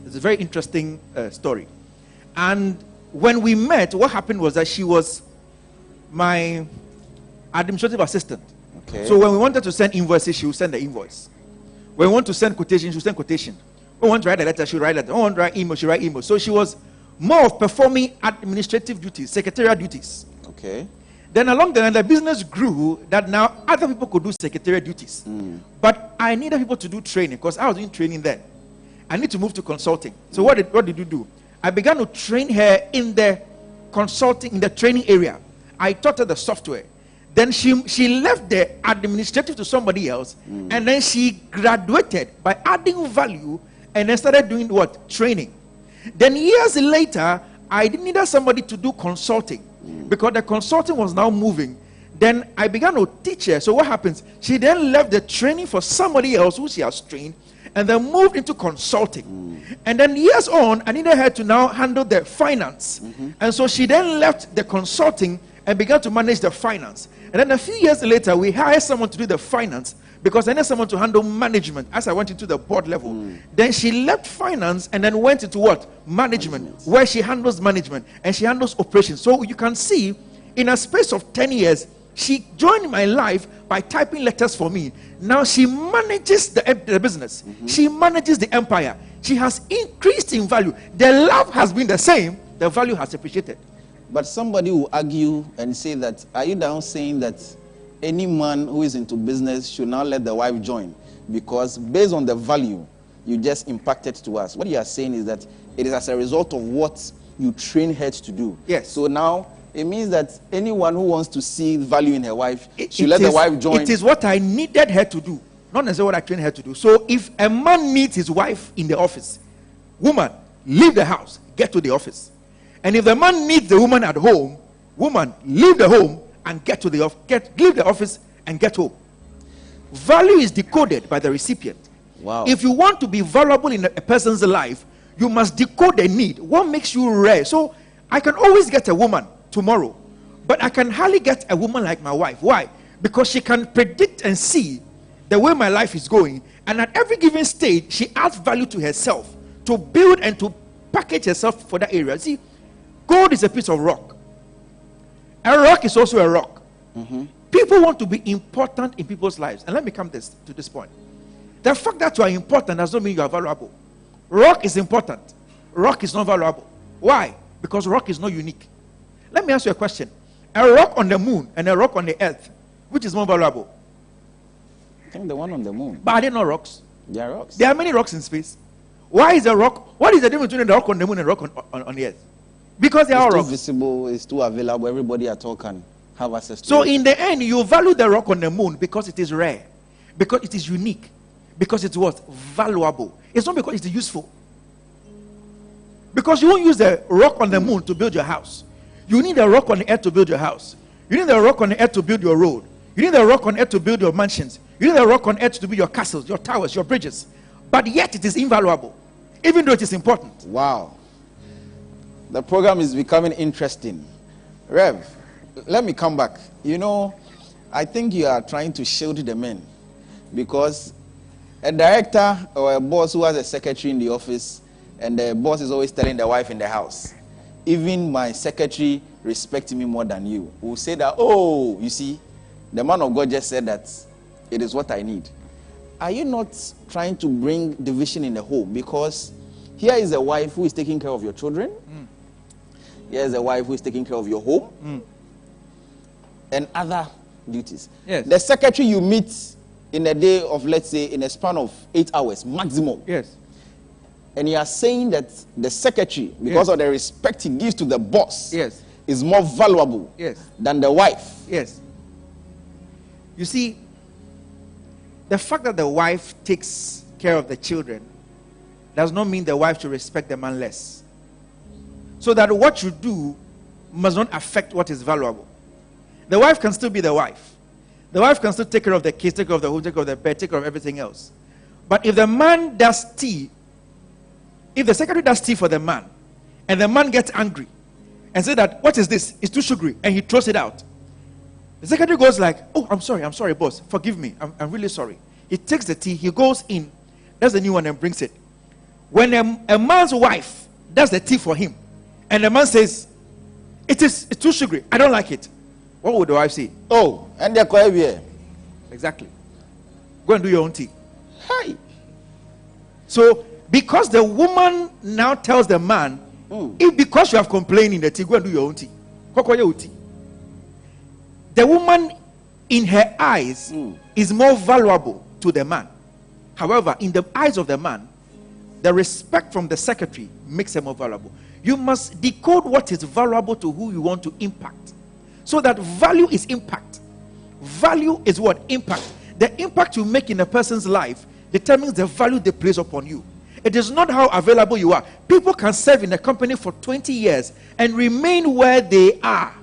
It's a very interesting story. And when we met, what happened was that she was my administrative assistant. Okay. So when we wanted to send invoices, she would send the invoice. When we want to send quotation, she would send quotation. When we want to write a letter, she would write letter. When we want to write email, she would write email. So she was more of performing administrative duties, secretarial duties. Okay. Then along the line, the business grew that now other people could do secretarial duties. But I needed people to do training because I was doing training then. I need to move to consulting. So what did you do? I began to train her in the consulting, in the training area. I taught her the software. Then she left the administrative to somebody else, and then she graduated by adding value and then started doing what? Training. Then years later, I needed somebody to do consulting because the consulting was now moving. Then I began to teach her. So what happens? She then left the training for somebody else who she has trained and then moved into consulting. And then years on, I needed her to now handle the finance. And so she then left the consulting and began to manage the finance. And then a few years later, we hired someone to do the finance because I needed someone to handle management as I went into the board level. Then she left finance and then went into what? Management, where she handles management and she handles operations. So you can see, in a space of 10 years, she joined my life by typing letters for me. Now she manages the business. She manages the empire. She has increased in value. The love has been the same. The value has appreciated. But somebody will argue and say that, are you now saying that any man who is into business should now let the wife join? Because based on the value you just impacted to us, what you are saying is that it is as a result of what you train her to do. Yes. So now it means that anyone who wants to see value in her wife should let the wife join. It is what I needed her to do, not necessarily what I trained her to do. So if a man needs his wife in the office, woman, leave the house, get to the office. And if the man needs the woman at home, woman, leave the home and get to the office. Leave the office and get home. Value is decoded by the recipient. Wow. If you want to be valuable in a person's life, you must decode the need. What makes you rare? So I can always get a woman tomorrow, but I can hardly get a woman like my wife. Why? Because she can predict and see the way my life is going, and at every given stage, she adds value to herself to build and to package herself for that area. See, gold is a piece of rock. A rock is also a rock. People want to be important in people's lives. And let me come to this point. The fact that you are important does not mean you are valuable. Rock is important. Rock is not valuable. Why? Because rock is not unique. Let me ask you a question. A rock on the moon and a rock on the earth, which is more valuable? I think the one on the moon. But are they not rocks? They are rocks. There are many rocks in space. Why is a rock? What is the difference between the rock on the moon and the rock on the earth? Because they are rocks. It's too visible, it's too available, everybody at all can have access to So it. in the end, you value the rock on the moon because it is rare, because it is unique, because it's what? Valuable. It's not because it is useful. Because you won't use the rock on the moon to build your house. You need a rock on the earth to build your house. You need a rock on the earth to build your road. You need a rock on earth to build your mansions. You need a rock on earth to build your castles, your towers, your bridges. But yet it is invaluable, even though it is important. Wow. The program is becoming interesting. Rev, let me come back. You know, I think you are trying to shield the men, because a director or a boss who has a secretary in the office and the boss is always telling the wife in the house, even my secretary respects me more than you, will say that, oh, you see, the man of God just said that it is what I need. Are you not trying to bring division in the home? Because here is a wife who is taking care of your children. Here is a wife who is taking care of your home and other duties. Yes. The secretary you meet in a day of, let's say, in a span of 8 hours maximum. Yes. And you are saying that the secretary, because of the respect he gives to the boss, is more valuable than the wife. Yes. You see, the fact that the wife takes care of the children does not mean the wife should respect the man less. So that what you do must not affect what is valuable. The wife can still be the wife. The wife can still take care of the kids, take care of the home, take care of the bed, take care of everything else. But if the man does tea, if the secretary does tea for the man, and the man gets angry and says that, what is this? It's too sugary, and he throws it out. The secretary goes like, oh, I'm sorry, boss. Forgive me. I'm really sorry. He takes the tea, he goes in, does the new one and brings it. When a man's wife does the tea for him, and the man says, it's too sugary, I don't like it, what would the wife say? Oh, and they're quite here. Exactly. Go and do your own tea. Hi. So, because the woman now tells the man, if because you have complained in the tea, go and do your own tea. The woman, in her eyes, is more valuable to the man. However, in the eyes of the man, the respect from the secretary makes her more valuable. You must decode what is valuable to who you want to impact. So that value is impact. Value is what? Impact. The impact you make in a person's life determines the value they place upon you. It is not how available you are. People can serve in a company for 20 years and remain where they are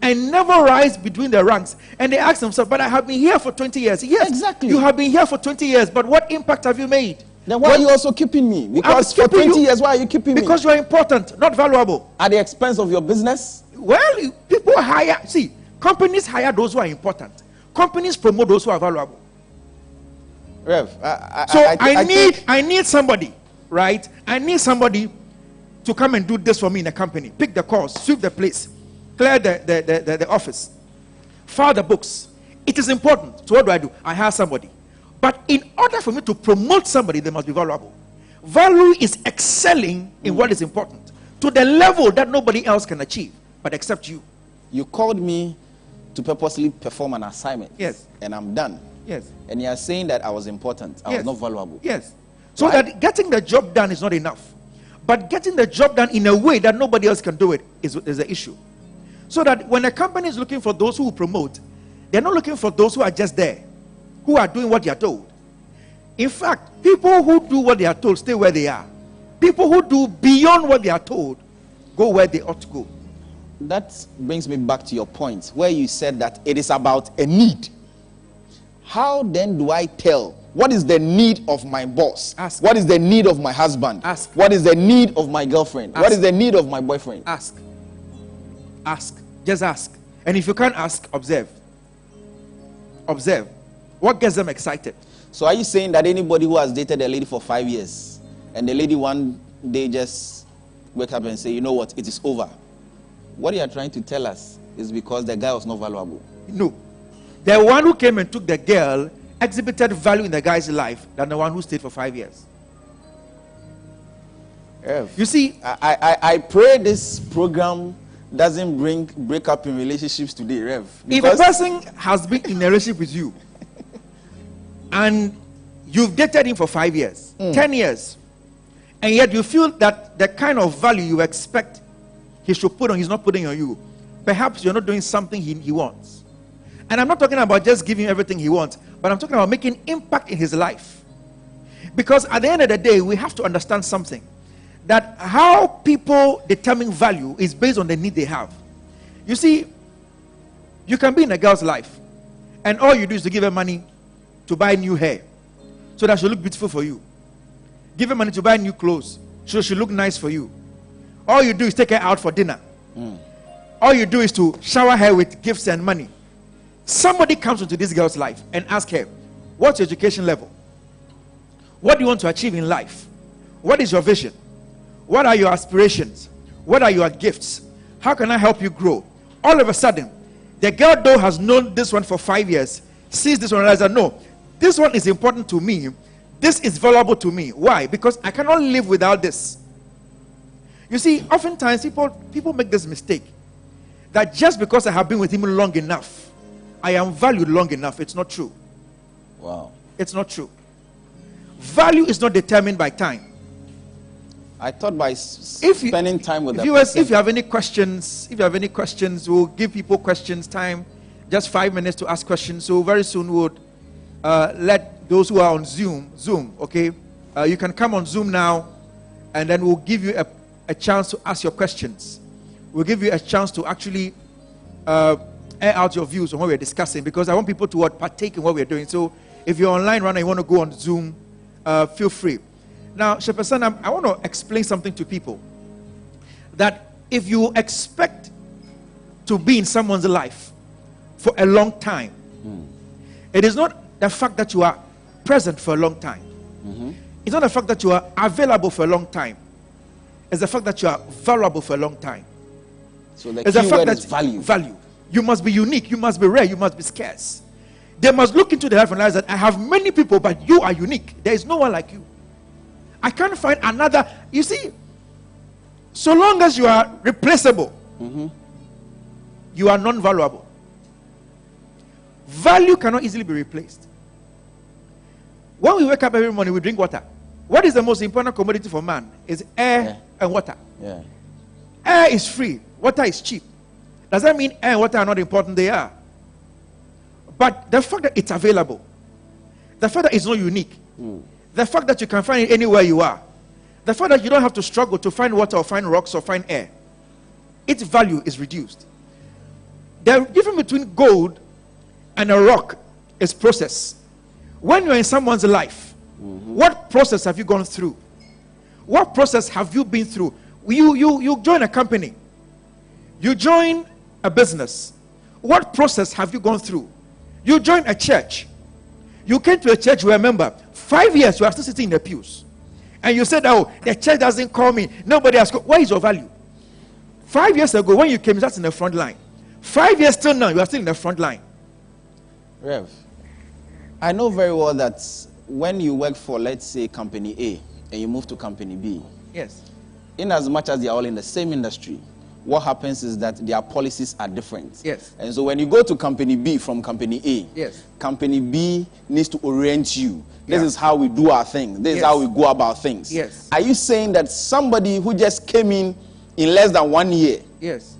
and never rise between the ranks. And they ask themselves, but I have been here for 20 years. Yes, exactly. You have been here for 20 years, but what impact have you made? Then why are you also keeping me? Because for 20 years, why are you keeping me? Because you are important, not valuable. At the expense of your business? Well, people hire, companies hire those who are important. Companies promote those who are valuable. Rev, I need somebody, right? I need somebody to come and do this for me in a company. Pick the calls, sweep the place, clear the office, file the books. It is important. So what do? I hire somebody. But in order for me to promote somebody, they must be valuable. Value is excelling in what is important to the level that nobody else can achieve, but except you. You called me to purposely perform an assignment. Yes. And I'm done. Yes. And you are saying that I was important. I was not valuable. Yes. So that getting the job done is not enough. But getting the job done in a way that nobody else can do it is the issue. So that when a company is looking for those who promote, they're not looking for those who are just there, who are doing what they are told. In fact, people who do what they are told stay where they are. People who do beyond what they are told go where they ought to go. That brings me back to your point where you said that it is about a need. How then do I tell what is the need of my boss? Ask. What is the need of my husband? Ask. What is the need of my girlfriend? Ask. What is the need of my boyfriend? Ask. Ask. Just ask. And if you can't ask, observe. Observe. What gets them excited? So are you saying that anybody who has dated a lady for 5 years and the lady one day just wake up and say, you know what, it is over? What you are trying to tell us is because the guy was not valuable. No. The one who came and took the girl exhibited value in the guy's life than the one who stayed for 5 years. You see, I pray this program doesn't break up in relationships today, Rev. If a person has been in a relationship with you and you've dated him for 5 years, 10 years, and yet you feel that the kind of value you expect he should put on, he's not putting on you, perhaps you're not doing something he wants. And I'm not talking about just giving him everything he wants, but I'm talking about making impact in his life. Because at the end of the day, we have to understand something. That how people determine value is based on the need they have. You see, you can be in a girl's life, and all you do is to give her money to buy new hair, so that she'll look beautiful for you. Give her money to buy new clothes, so she'll look nice for you. All you do is take her out for dinner. All you do is to shower her with gifts and money. Somebody comes into this girl's life and asks her, what's your education level? What do you want to achieve in life? What is your vision? What are your aspirations? What are your gifts? How can I help you grow? All of a sudden, the girl though has known this one for 5 years, sees this one and realizes, no, this one is important to me. This is valuable to me. Why? Because I cannot live without this. You see, oftentimes people make this mistake that just because I have been with him long enough, I am valued long enough. It's not true. Wow. It's not true. Value is not determined by time. I thought by spending time with the viewers, if you have any questions, we'll give people questions time. Just 5 minutes to ask questions. So very soon we'll let those who are on Zoom, okay? You can come on Zoom now, and then we'll give you a chance to ask your questions. We'll give you a chance to actually air out your views on what we're discussing, because I want people to partake in what we're doing. So if you're online right now, you want to go on Zoom, feel free. Now, Shepherd Son, I want to explain something to people. That if you expect to be in someone's life for a long time, it is not the fact that you are present for a long time. It's not the fact that you are available for a long time. It's the fact that you are valuable for a long time. So the It's the key fact word that is value. Value. You must be unique. You must be rare. You must be scarce. They must look into their life and realize that I have many people, but you are unique. There is no one like you. I can't find another. You see, so long as you are replaceable, you are non-valuable. Value cannot easily be replaced. When we wake up every morning, we drink water. What is the most important commodity for man? Is air and water. Yeah. Air is free. Water is cheap. Does that mean air and water are not important? They are. But the fact that it's available, the fact that it's not unique, the fact that you can find it anywhere you are, the fact that you don't have to struggle to find water or find rocks or find air, its value is reduced. The difference between gold and a rock is process. When you're in someone's life, what process have you gone through? What process have you been through? You join a company. You join a business. What process have you gone through? You join a church. You came to a church, you were a member. 5 years, you are still sitting in the pews. And you said, oh, the church doesn't call me. Nobody has called. Where is your value? 5 years ago, when you came, you were in the front line. 5 years till now, you are still in the front line. Rev, I know very well that when you work for, let's say, company A, and you move to company B, yes, in as much as they are all in the same industry, what happens is that their policies are different. Yes. And so when you go to company B from company A, yes, company B needs to orient you. This is how we do our thing. This is how we go about things. Yes. Are you saying that somebody who just came in less than 1 year, yes,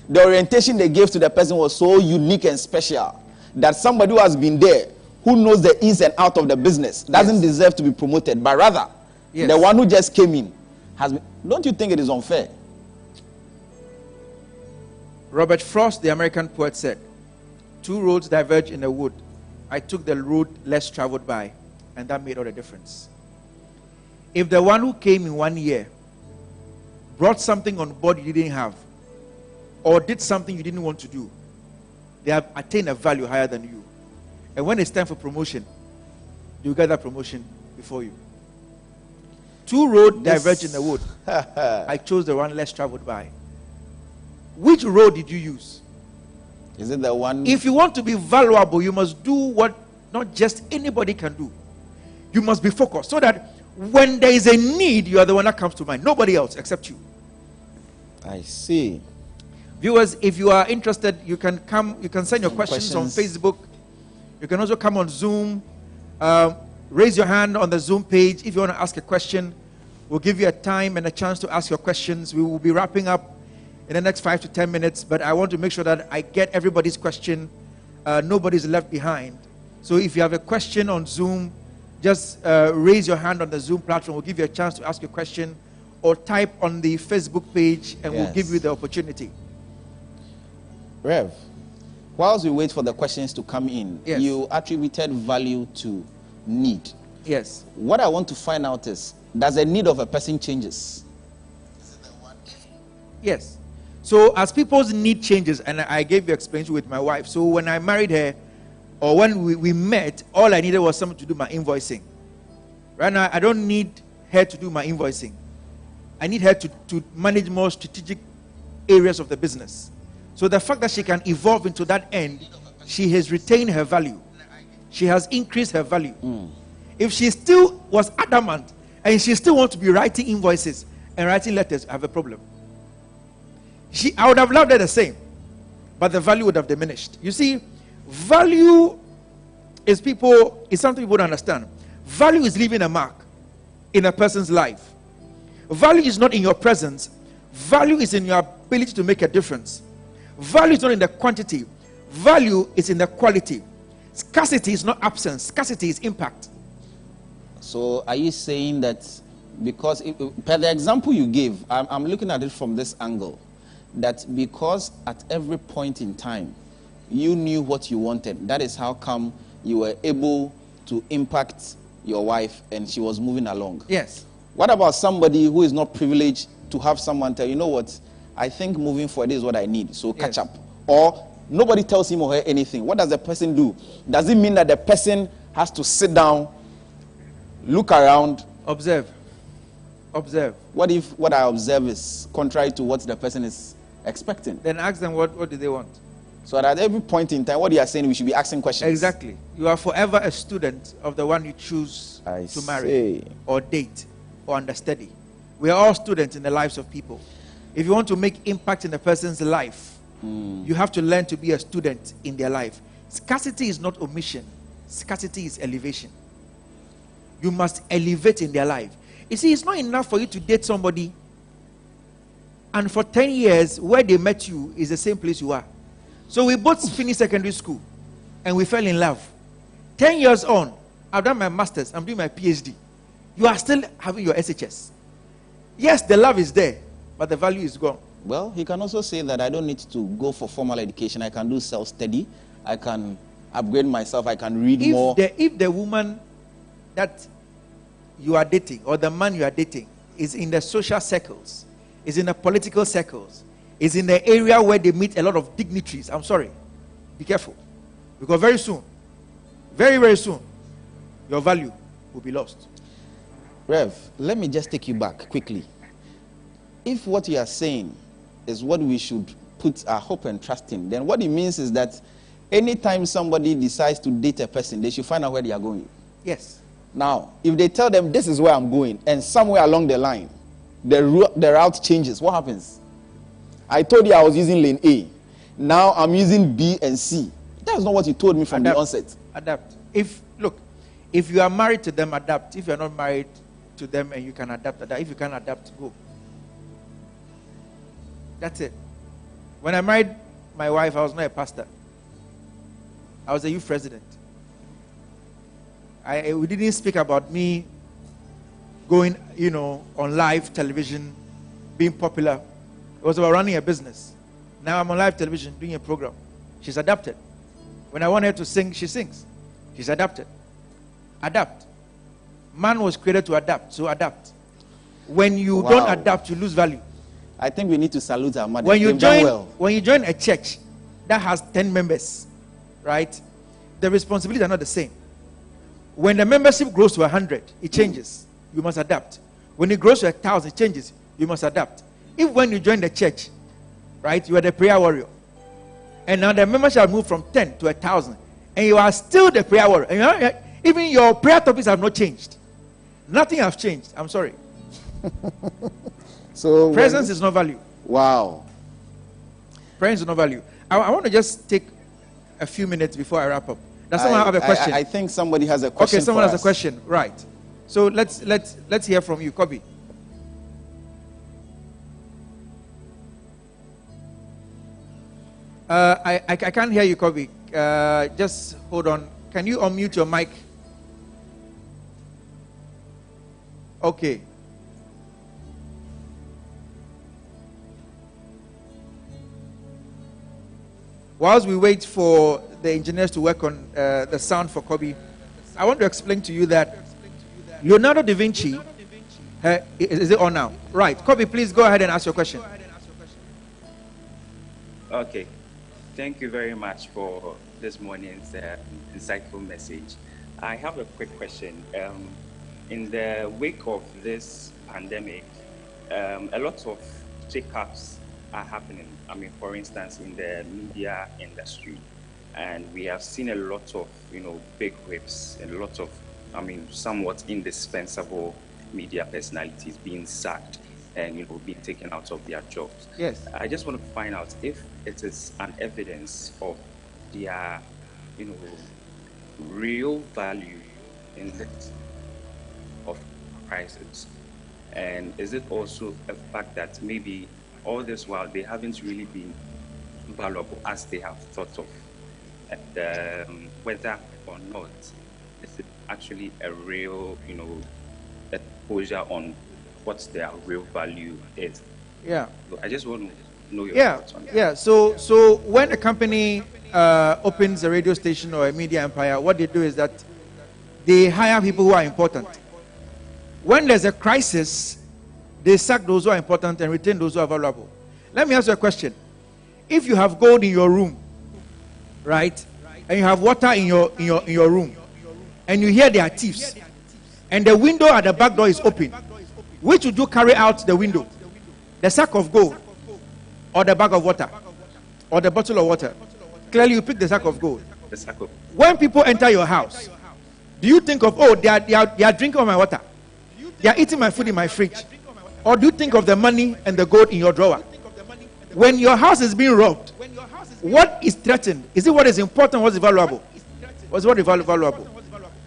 the orientation they gave to the person was so unique and special that somebody who has been there, who knows the ins and out of the business, doesn't deserve to be promoted, but rather the one who just came in has been. Don't you think it is unfair? Robert Frost, the American poet, said, 2 roads diverge in a wood. I took the road less traveled by, and that made all the difference. If the one who came in 1 year brought something on board you didn't have, or did something you didn't want to do, they have attained a value higher than you. And when it's time for promotion, you get that promotion before you. 2 roads diverge in the wood. I chose the one less traveled by. Which road did you use? Is it the one? If you want to be valuable, you must do what not just anybody can do. You must be focused so that when there is a need, you are the one that comes to mind. Nobody else except you. I see. Viewers, if you are interested, you can come. You can send your questions on Facebook. You can also come on Zoom. Raise your hand on the Zoom page if you want to ask a question. We'll give you a time and a chance to ask your questions. We will be wrapping up in the next 5 to 10 minutes, but I want to make sure that I get everybody's question. Nobody's left behind. So if you have a question on Zoom, just raise your hand on the Zoom platform. We'll give you a chance to ask your question, or type on the Facebook page and we'll give you the opportunity. Rev, whilst we wait for the questions to come in, you attributed value to need. Yes. What I want to find out is, does the need of a person changes? Yes. So as people's need changes, and I gave you experience with my wife. So when I married her, or when we met, all I needed was someone to do my invoicing. Right now, I don't need her to do my invoicing. I need her to manage more strategic areas of the business. So the fact that she can evolve into that end, she has retained her value. She has increased her value. If she still was adamant and she still wants to be writing invoices and writing letters, I have a problem. I would have loved her the same, but the value would have diminished. You see, value is something people don't understand. Value is leaving a mark in a person's life. Value is not in your presence. Value is in your ability to make a difference. Value is not in the quantity. Value is in the quality. Scarcity is not absence. Scarcity is impact. So are you saying that because, per the example you gave, I'm looking at it from this angle, that because at every point in time you knew what you wanted, that is how come you were able to impact your wife and she was moving along? Yes. What about somebody who is not privileged to have someone tell, you know what, I think moving forward is what I need, so catch up. Or nobody tells him or her anything. What does the person do? Does it mean that the person has to sit down, look around. Observe. Observe. What if what I observe is contrary to what the person is expecting? Then ask them what do they want. So that at every point in time, what you are saying, we should be asking questions. Exactly. You are forever a student of the one you choose to marry or date or understudy. We are all students in the lives of people. If you want to make impact in a person's life, you have to learn to be a student in their life. Scarcity is not omission. Scarcity is elevation. You must elevate in their life. You see, it's not enough for you to date somebody and for 10 years where they met you is the same place you are. So we both finished secondary school and we fell in love. 10 years on, I've done my master's, I'm doing my PhD. You are still having your SHS. Yes, the love is there, but the value is gone. Well, he can also say that I don't need to go for formal education. I can do self-study. I can upgrade myself. I can read more. If the woman that you are dating or the man you are dating is in the social circles, is in the political circles, is in the area where they meet a lot of dignitaries, I'm sorry, be careful. Because very soon, very, very soon, your value will be lost. Rev, let me just take you back quickly. If what you are saying is what we should put our hope and trust in, then what it means is that anytime somebody decides to date a person, they should find out where they are going. Yes. Now, if they tell them this is where I'm going, and somewhere along the line, the route changes, what happens? I told you I was using lane A. Now I'm using B and C. That's not what you told me from the onset. Adapt. If you are married to them, adapt. If you are not married to them and you can adapt. If you can adapt, go. That's it. When I married my wife, I was not a pastor. I was a youth president. We didn't speak about me going, on live television, being popular. It was about running a business. Now I'm on live television doing a program. She's adapted. When I want her to sing, she sings. She's adapted. Adapt. Man was created to adapt, so adapt. When you don't adapt, you lose value. I think we need to salute our mother. When you join a church that has 10 members, right, the responsibilities are not the same. When the membership grows to 100, it changes. You must adapt. When it grows to 1,000, it changes. You must adapt. If when you join the church, right, you are the prayer warrior, and now the membership have moved from 10 to 1,000, and you are still the prayer warrior, and even your prayer topics have not changed. Nothing has changed. I'm sorry. So presence is no value. Wow. Presence is no value. I want to just take a few minutes before I wrap up. Does someone have a question? I think somebody has a question. Okay, someone has a question. Right. So let's hear from you, Kobe. I can't hear you, Kobe. Just hold on. Can you unmute your mic? Okay. Whilst we wait for the engineers to work on the sound for Kobe, I want to explain to you that Leonardo da Vinci, is it on now? Right. Kobe, please go ahead and ask your question. Okay. Thank you very much for this morning's insightful message. I have a quick question. In the wake of this pandemic, a lot of shakeups are happening. I mean, for instance, in the media industry, and we have seen a lot of, big whips and a lot of, somewhat indispensable media personalities being sacked and, being taken out of their jobs. Yes. I just want to find out if it is an evidence of their, real value in this of crisis, and is it also a fact that maybe all this while they haven't really been valuable as they have thought of, and whether or not is it actually a real, exposure on what their real value is. Yeah. So I just want to know your thoughts on that. Yeah. So when a company opens a radio station or a media empire, what they do is that they hire people who are important. When there's a crisis, they sack those who are important and retain those who are valuable. Let me ask you a question. If you have gold in your room, right, and you have water in your room, and you hear there are thieves, and the window at the back door is open, which would you carry out the window? The sack of gold or the bag of water or the bottle of water? Clearly you pick the sack of gold. The sack of. When people enter your house, do you think of, oh, they are drinking my water, they are eating my food in my fridge? Or do you think of the money and the gold in your drawer? When your house is being robbed, what is threatened? Is it what is important? What is valuable? What is valuable?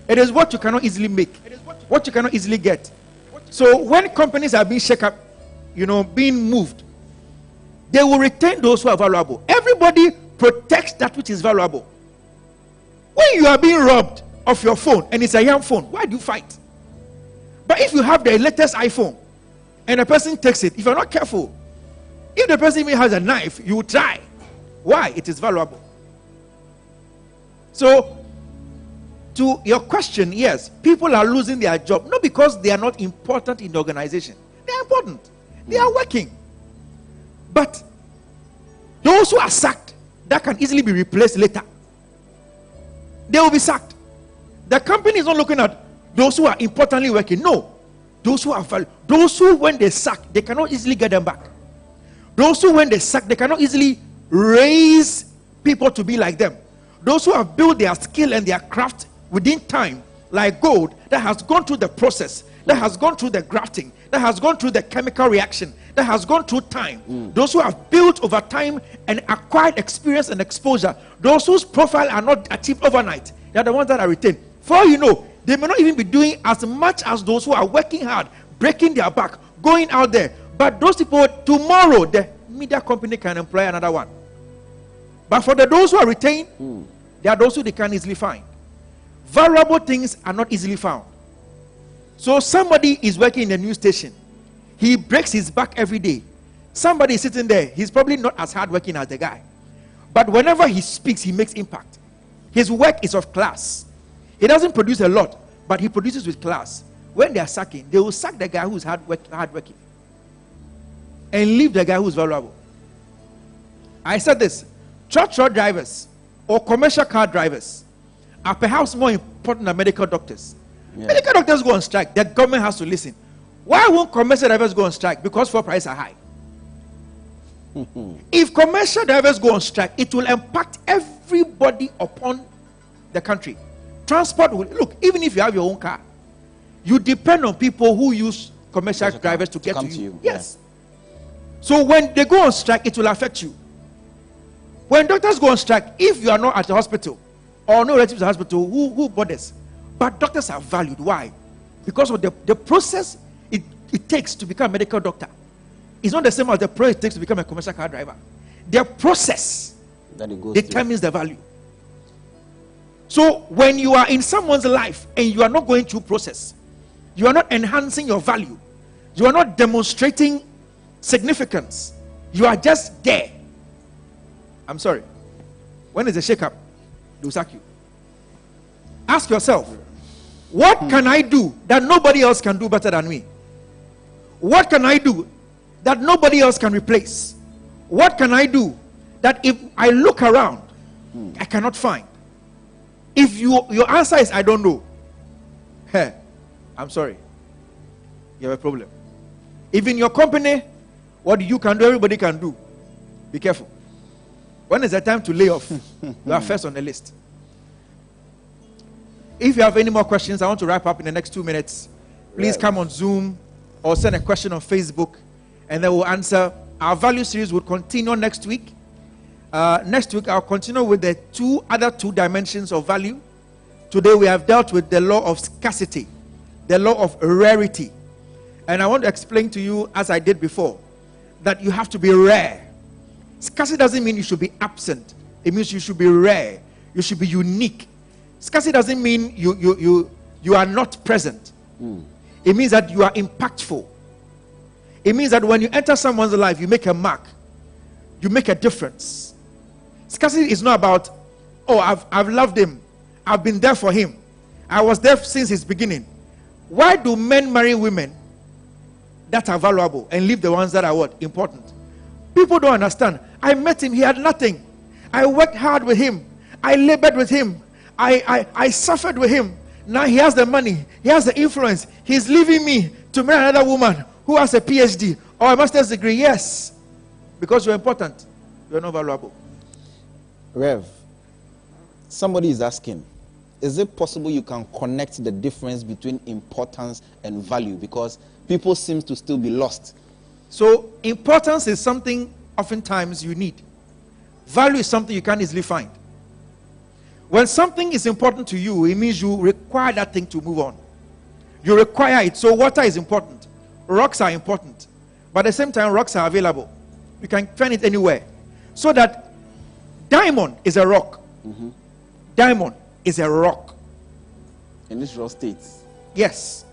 It is what you cannot easily make, what you cannot easily get. So when companies are being shaken up, being moved, they will retain those who are valuable. Everybody protects that which is valuable. When you are being robbed of your phone and it's a young phone, why do you fight? But if you have the latest iPhone and a person takes it, if you're not careful, if the person even has a knife, you will try. Why? It is valuable. So, to your question, yes, people are losing their job, not because they are not important in the organization. They are important. They are working. But those who are sacked, that can easily be replaced later. They will be sacked. The company is not looking at those who are importantly working. No. Those who are valuable. Those who, when they sack, they cannot easily get them back. Those who, when they sack, they cannot easily raise people to be like them. Those who have built their skill and their craft within time, like gold, that has gone through the process, that has gone through the grafting, that has gone through the chemical reaction, that has gone through time. Those who have built over time and acquired experience and exposure, those whose profile are not achieved overnight, they are the ones that are retained. For all you know, they may not even be doing as much as those who are working hard, breaking their back, going out there. But those people, tomorrow, the media company can employ another one. But for those who are retained, there are those who they can't easily find. Valuable things are not easily found. So somebody is working in a news station. He breaks his back every day. Somebody is sitting there. He's probably not as hardworking as the guy. But whenever he speaks, he makes impact. His work is of class. He doesn't produce a lot, but he produces with class. When they are sacking, they will sack the guy who's hardworking and leave the guy who's valuable. I said this: truck drivers or commercial car drivers are perhaps more important than medical doctors. Yeah. Medical doctors go on strike. The government has to listen. Why won't commercial drivers go on strike? Because fuel prices are high. If commercial drivers go on strike, it will impact everybody upon the country. Transport will, look, even if you have your own car, you depend on people who use commercial drivers to get to you. Yes. Yeah. So when they go on strike, it will affect you. When doctors go on strike, if you are not at the hospital or no relatives at the hospital, who bothers? But doctors are valued. Why? Because of the process it takes to become a medical doctor. It's not the same as the process it takes to become a commercial car driver. The process that it goes determines the value. So when you are in someone's life and you are not going through process, you are not enhancing your value, you are not demonstrating significance, you are just there. I'm sorry. When is the shake-up? They'll sack you. Ask yourself, what can I do that nobody else can do better than me? What can I do that nobody else can replace? What can I do that if I look around, I cannot find? If your answer is I don't know, hey, I'm sorry, you have a problem. If in your company, what you can do, everybody can do. Be careful. When is the time to lay off? You are first on the list. If you have any more questions, I want to wrap up in the next 2 minutes. Please come on Zoom or send a question on Facebook, and then we'll answer. Our value series will continue next week. Next week, I'll continue with the other two dimensions of value. Today, we have dealt with the law of scarcity, the law of rarity. And I want to explain to you, as I did before, that you have to be rare. Scarcity doesn't mean you should be absent. It means you should be rare. You should be unique. Scarcity doesn't mean you are not present. It means that you are impactful. It means that when you enter someone's life, you make a mark. You make a difference. Scarcity is not about, oh, I've loved him. I've been there for him. I was there since his beginning. Why do men marry women that are valuable and leave the ones that are what? Important. People don't understand. I met him. He had nothing. I worked hard with him. I labored with him. I suffered with him. Now he has the money, he has the influence. He's leaving me to marry another woman who has a PhD or a master's degree. Yes, because you're important, you're not valuable. Rev, somebody is asking, is it possible you can connect the difference between importance and value? Because people seem to still be lost. So importance is something oftentimes you need. Value is something you can't easily find. When something is important to you, it means you require that thing to move on. You require it. So water is important. Rocks are important. But at the same time, rocks are available. You can find it anywhere. So that diamond is a rock. Diamond is a rock. In this raw state. Yes.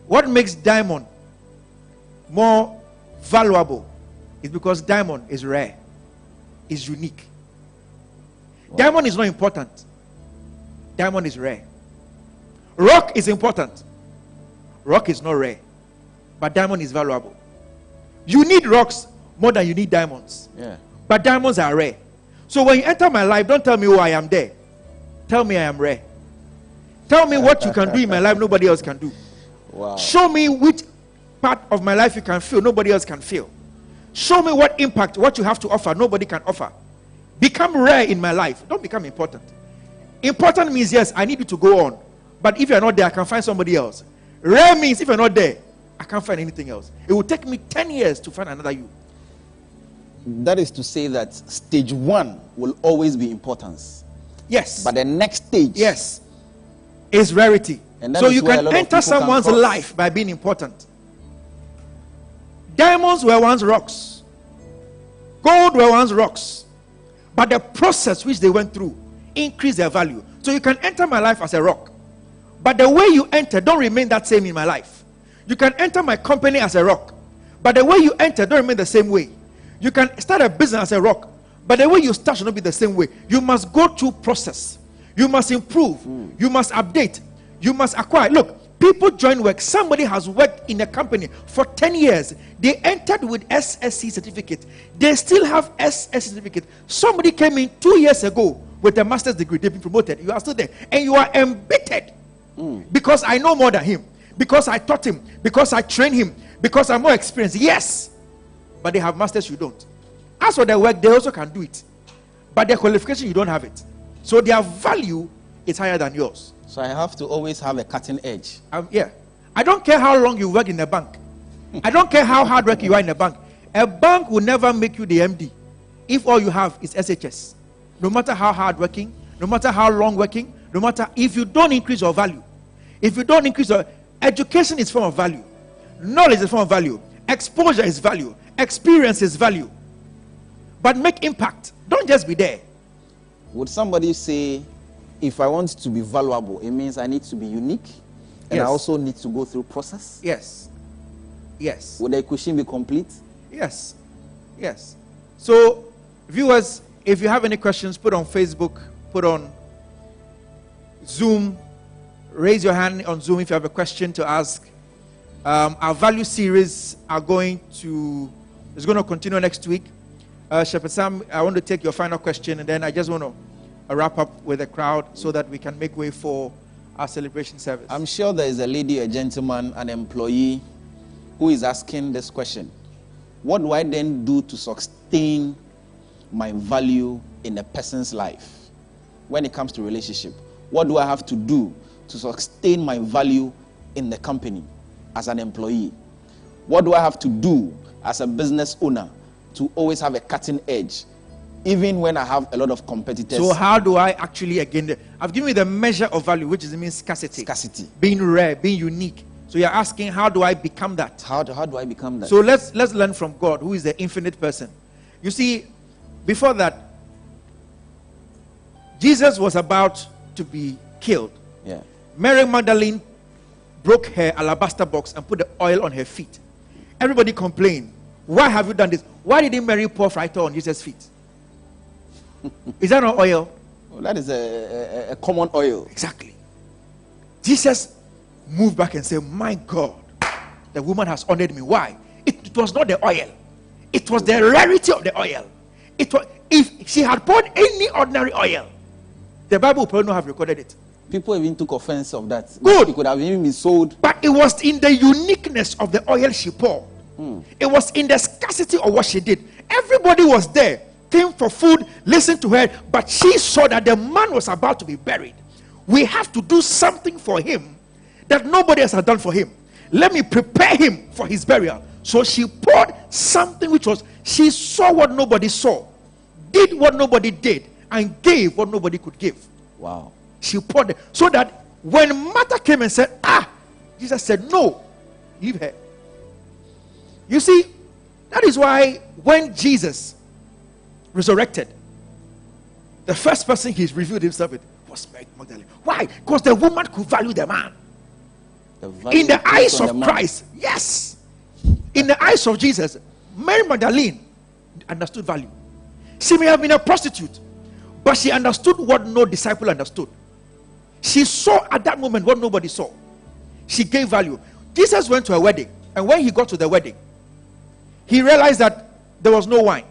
What makes diamond more valuable is because diamond is rare, is unique. Wow. Diamond is not important. Diamond is rare. Rock is important. Rock is not rare. But diamond is valuable. You need rocks more than you need diamonds. Yeah. But diamonds are rare. So when you enter my life, don't tell me, oh, I am there. Tell me I am rare. Tell me what you can do in my life nobody else can do. Wow. Show me which part of my life you can feel nobody else can feel. Show me what impact, what you have to offer nobody can offer. Become rare in my life. Don't become important. Important means, yes, I need you to go on. But if you're not there, I can find somebody else. Rare means if you're not there, I can't find anything else. It will take me 10 years to find another you. That is to say that stage 1 will always be importance. Yes. But the next stage, yes, is rarity. And that so is you where a can lot of enter people can someone's cross. life by being important. Diamonds were once rocks. Gold were once rocks. But the process which they went through increased their value. So you can enter my life as a rock. But the way you enter don't remain that same in my life. You can enter my company as a rock. But the way you enter don't remain the same way. You can start a business as a rock. But the way you start should not be the same way. You must go through process. You must improve. You must update. You must acquire. Look, people join work. Somebody has worked in a company for 10 years. They entered with SSC certificate. They still have SSC certificate. Somebody came in 2 years ago with a master's degree. They've been promoted. You are still there. And you are embittered. Because I know more than him. Because I taught him. Because I trained him. Because I'm more experienced. Yes. But they have masters, you don't. As for their work, they also can do it. But their qualification, you don't have it. So their value is higher than yours. So I have to always have a cutting edge. Yeah. I don't care how long you work in a bank. I don't care how hard work you are in a bank. A bank will never make you the MD if all you have is SHS. No matter how hard working, no matter how long working, no matter if you don't increase your value. If you don't increase your education is form of value. Knowledge is a form of value. Exposure is value. Experience is value. But make impact. Don't just be there. Would somebody say, if I want to be valuable, it means I need to be unique, and Yes. I also need to go through process? Yes. Yes. Would the equation be complete? Yes. Yes. So, viewers, if you have any questions, put on Facebook, put on Zoom, raise your hand on Zoom if you have a question to ask. Our value series is going to continue next week. Shepherd Sam, I want to take your final question, and then I just want to wrap up with the crowd so that we can make way for our celebration service. I'm sure there is a lady, a gentleman, an employee who is asking this question. What do I then do to sustain my value in a person's life when it comes to relationship? What do I have to do to sustain my value in the company as an employee? What do I have to do as a business owner to always have a cutting edge, even when I have a lot of competitors? So how do I actually, again, I've given you the measure of value, which is means scarcity. Scarcity. Being rare, being unique. So you're asking, how do I become that? How do I become that? So let's learn from God, who is the infinite person. You see, before that, Jesus was about to be killed. Yeah. Mary Magdalene broke her alabaster box and put the oil on her feet. Everybody complained. Why have you done this? Why didn't Mary pour Fryta on Jesus' feet? Is that not oil? Well, that is a common oil. Exactly. Jesus moved back and said, my God, the woman has honored me. Why? It was not the oil. It was the rarity of the oil. It was, if she had poured any ordinary oil, the Bible would probably not have recorded it. People even took offense of that. Good. It could have even been sold. But it was in the uniqueness of the oil she poured. It was in the scarcity of what she did. Everybody was there, came for food, listened to her, but she saw that the man was about to be buried. We have to do something for him that nobody else has done for him. Let me prepare him for his burial. So she poured something which was, she saw what nobody saw, did what nobody did, and gave what nobody could give. Wow. She poured it so that when Martha came and said, Jesus said, no, leave her. You see, that is why when Jesus resurrected, the first person he revealed himself with was Mary Magdalene. Why? Because the woman could value the man. In the eyes of Christ, yes. In the eyes of Jesus, Mary Magdalene understood value. She may have been a prostitute, but she understood what no disciple understood. She saw at that moment what nobody saw. She gave value. Jesus went to a wedding, and when he got to the wedding, he realized that there was no wine.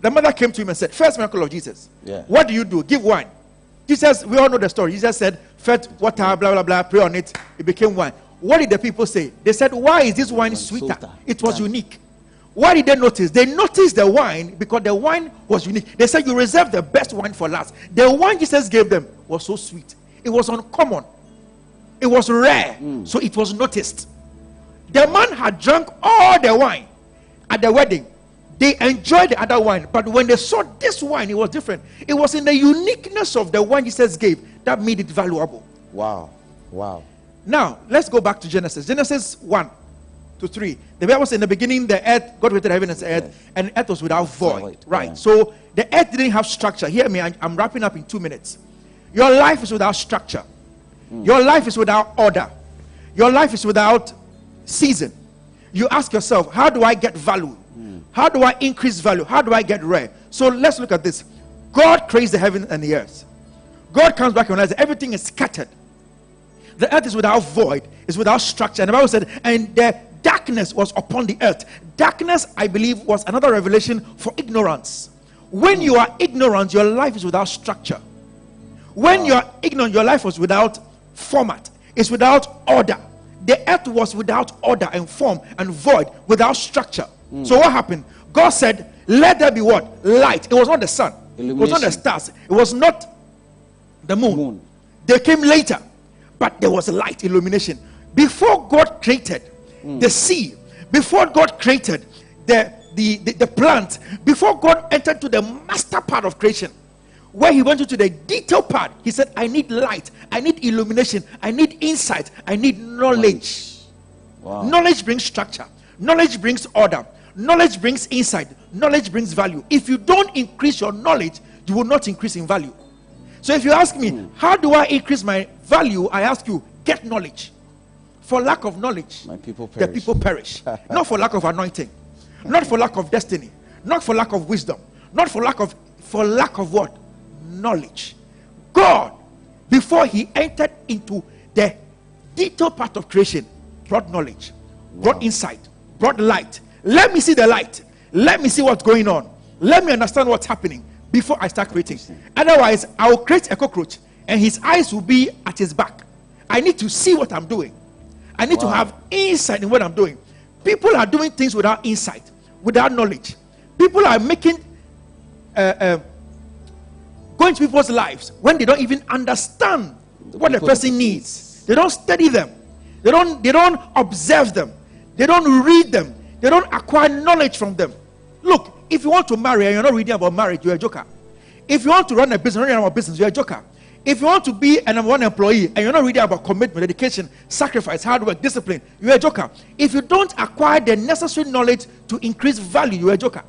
The mother came to him and said, first miracle of Jesus, what do you do? Give wine. Jesus, we all know the story. Jesus said, fetch water, blah, blah, blah, pray on it. It became wine. What did the people say? They said, why is this wine sweeter? It was unique. Why did they notice? They noticed the wine because the wine was unique. They said, you reserve the best wine for last. The wine Jesus gave them was so sweet. It was uncommon. It was rare. So it was noticed. The man had drunk all the wine at the wedding. They enjoyed the other wine, but when they saw this wine, it was different. It was in the uniqueness of the wine Jesus gave that made it valuable. Wow. Wow. Now, let's go back to Genesis. Genesis 1 to 3. The Bible says in the beginning, the earth, God created heaven and earth, and the earth was without void. Right. Yeah. So the earth didn't have structure. Hear me, I'm wrapping up in 2 minutes. Your life is without structure. Your life is without order. Your life is without season. You ask yourself, how do I get value? How do I increase value? How do I get rare? So let's look at this. God creates the heaven and the earth. God comes back and realizes everything is scattered. The earth is without void, is without structure. And the Bible said, and the darkness was upon the earth. Darkness, I believe, was another revelation for ignorance. When you are ignorant, your life is without structure. When you are ignorant, your life was without format. It's without order. The earth was without order and form and void, without structure. So what happened? God said, let there be what? Light. It was not the sun. It was not the stars. It was not the moon. They came later. But there was light, illumination. Before God created the sea, before God created the plant, before God entered to the master part of creation, where he went into the detailed part, he said, I need light, I need illumination, I need insight, I need knowledge. Wow. Knowledge brings structure. Knowledge brings order. Knowledge brings insight. Knowledge brings value. If you don't increase your knowledge, you will not increase in value. So if you ask me, how do I increase my value? I ask you, get knowledge. For lack of knowledge, my people perish. The people perish. Not for lack of anointing. Not for lack of destiny. Not for lack of wisdom. Not for lack of what? Knowledge. God, before he entered into the detailed part of creation, brought knowledge, brought insight, brought light. Let me see the light. Let me see what's going on. Let me understand what's happening before I start creating. Otherwise, I will create a cockroach and his eyes will be at his back. I need to see what I'm doing. I need to have insight in what I'm doing. People are doing things without insight, without knowledge. People are making going to people's lives when they don't even understand what the person needs. They don't study them. They don't observe them. They don't read them. They don't acquire knowledge from them. Look, if you want to marry and you're not reading about marriage, you're a joker. If you want to run a business, not reading about business, you're a joker. If you want to be an number one employee and you're not reading about commitment, dedication, sacrifice, hard work, discipline, you're a joker. If you don't acquire the necessary knowledge to increase value, you're a joker.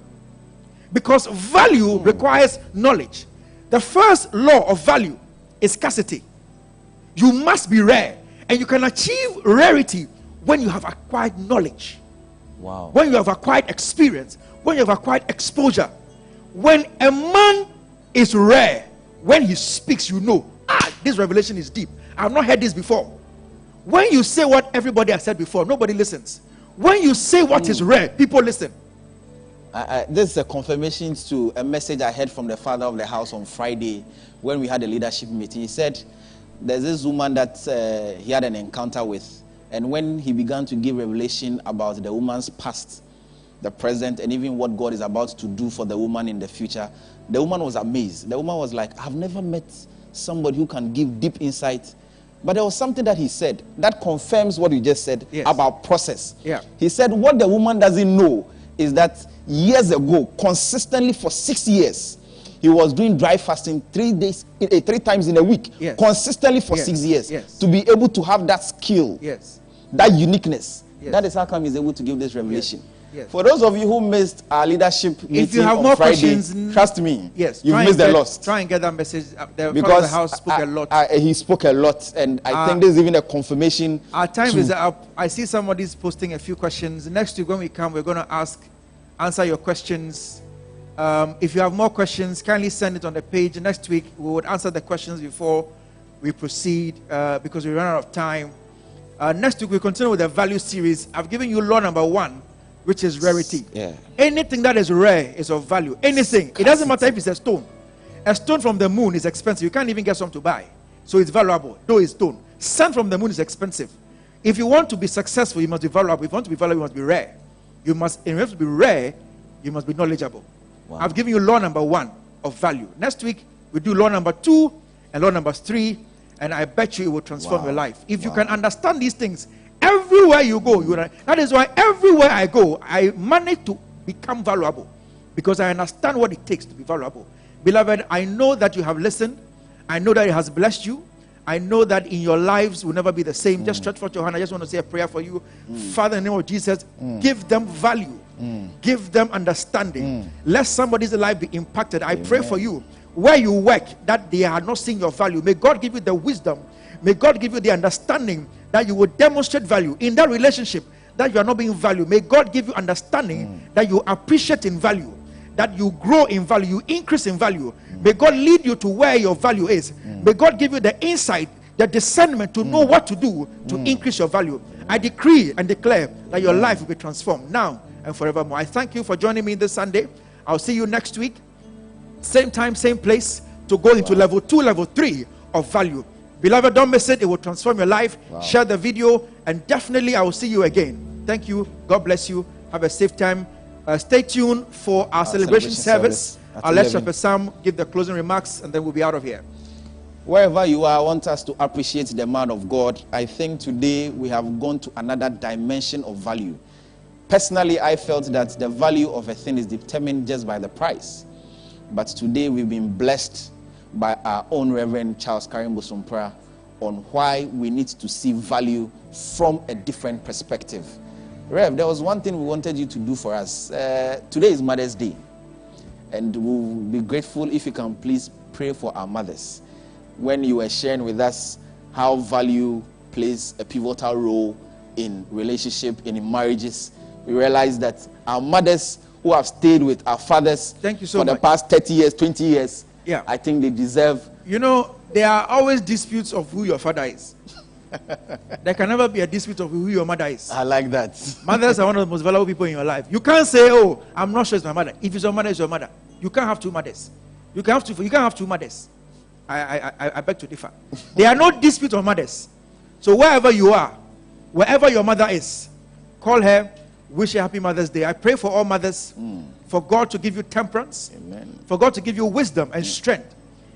Because value requires knowledge. The first law of value is scarcity. You must be rare. And you can achieve rarity when you have acquired knowledge. Wow. When you have acquired experience. When you have acquired exposure. When a man is rare, when he speaks, you know, this revelation is deep. I've not heard this before. When you say what everybody has said before, nobody listens. When you say what is rare, people listen. This is a confirmation to a message I heard from the father of the house on Friday when we had a leadership meeting. He said, there's this woman that he had an encounter with. And when he began to give revelation about the woman's past, the present, and even what God is about to do for the woman in the future, the woman was amazed. The woman was like, I've never met somebody who can give deep insight. But there was something that he said that confirms what you just said about process. Yeah. He said what the woman doesn't know is that years ago, consistently for 6 years, he was doing dry fasting 3 times in a week, consistently for 6 years, to be able to have that skill, that uniqueness. That is how come he's able to give this revelation. For those of you who missed our leadership meeting if you have on more Friday, questions, trust me, you've missed a lot. Try and get that message. The because the house spoke a lot. He spoke a lot, and I think this is even a confirmation. Our time is up. I see somebody's posting a few questions. Next week when we come, we're going to answer your questions. If you have more questions, kindly send it on the page. Next week, we would answer the questions before we proceed because we run out of time. Next week, we continue with the value series. I've given you law number 1, which is rarity. Anything that is rare is of value. Anything. It doesn't matter if it's a stone. A stone from the moon is expensive. You can't even get some to buy. So it's valuable, though it's stone. Sand from the moon is expensive. If you want to be successful, you must be valuable. If you want to be valuable, you must be rare. If you have to be rare, you must be knowledgeable. Wow. I've given you law number 1 of value. Next week, we do law number 2 and law number 3, and I bet you it will transform your life. If you can understand these things, everywhere you go, that is why everywhere I go, I manage to become valuable, because I understand what it takes to be valuable. Beloved, I know that you have listened. I know that it has blessed you. I know that in your lives will never be the same. Just stretch forth your hand. I just want to say a prayer for you. Father, in the name of Jesus, give them value. Give them understanding. Let somebody's life be impacted. I pray for you where you work that they are not seeing your value. May God give you the wisdom. May God give you the understanding that you will demonstrate value in that relationship, that you are not being valued. May God give you understanding that you appreciate in value, that you grow in value, you increase in value. May God lead you to where your value is. May God give you the insight, the discernment to know what to do to increase your value. I decree and declare that your life will be transformed now and forevermore. I thank you for joining me this Sunday. I'll see you next week, same time, same place, to go into level 2, level 3 of value. Beloved, don't miss it. It will transform your life. Share the video, and definitely I will see you again. Thank you. God bless you. Have a safe time. Stay tuned for our celebration service. I'll let Shepherd Sam give the closing remarks, and then we'll be out of here. Wherever you are, I want us to appreciate the man of God. I think today we have gone to another dimension of value. Personally, I felt that the value of a thing is determined just by the price. But today we've been blessed by our own Reverend Charles Karim Bosompra on why we need to see value from a different perspective. Rev, there was one thing we wanted you to do for us. Today is Mother's Day, and we'll be grateful if you can please pray for our mothers. When you were sharing with us how value plays a pivotal role in relationship and in marriages, we realized that our mothers who have stayed with our fathers for the past 30 years, 20 years, I think they deserve. You know, there are always disputes of who your father is. There can never be a dispute of who your mother is. I like that. Mothers are one of the most valuable people in your life. You can't say, oh, I'm not sure it's my mother. If it's your mother, it's your mother. You can't have two mothers. You can't have two mothers. I beg to differ. There are no dispute of mothers. So wherever you are, wherever your mother is, call her, wish her happy Mother's Day. I pray for all mothers, for God to give you temperance, for God to give you wisdom and strength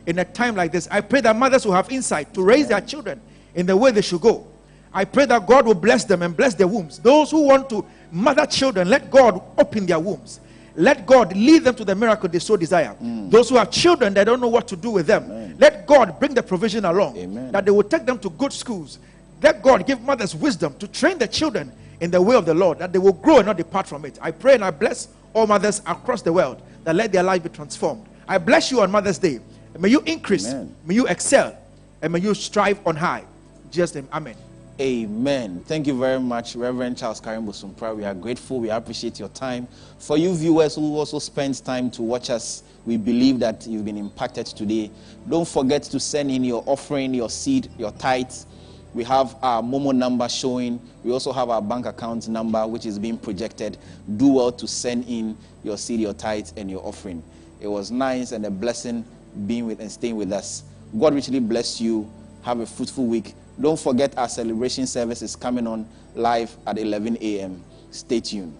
in a time like this. I pray that mothers will have insight to raise their children in the way they should go. I pray that God will bless them and bless their wombs. Those who want to mother children, let God open their wombs. Let God lead them to the miracle they so desire. Those who have children, they don't know what to do with them. Let God bring the provision along, that they will take them to good schools. Let God give mothers wisdom to train the children in the way of the Lord, that they will grow and not depart from it. I pray and I bless all mothers across the world, that let their life be transformed. I bless you on Mother's Day. May you increase, may you excel, and may you strive on high. Just amen. Amen. Thank you very much, Reverend Charles Karim Bosompra. We are grateful. We appreciate your time. For you viewers who also spend time to watch us, we believe that you've been impacted today. Don't forget to send in your offering, your seed, your tithes. We have our Momo number showing. We also have our bank account number, which is being projected. Do well to send in your seed, your tithes, and your offering. It was nice and a blessing being with and staying with us. God richly bless you. Have a fruitful week. Don't forget our celebration service is coming on live at 11 a.m. Stay tuned.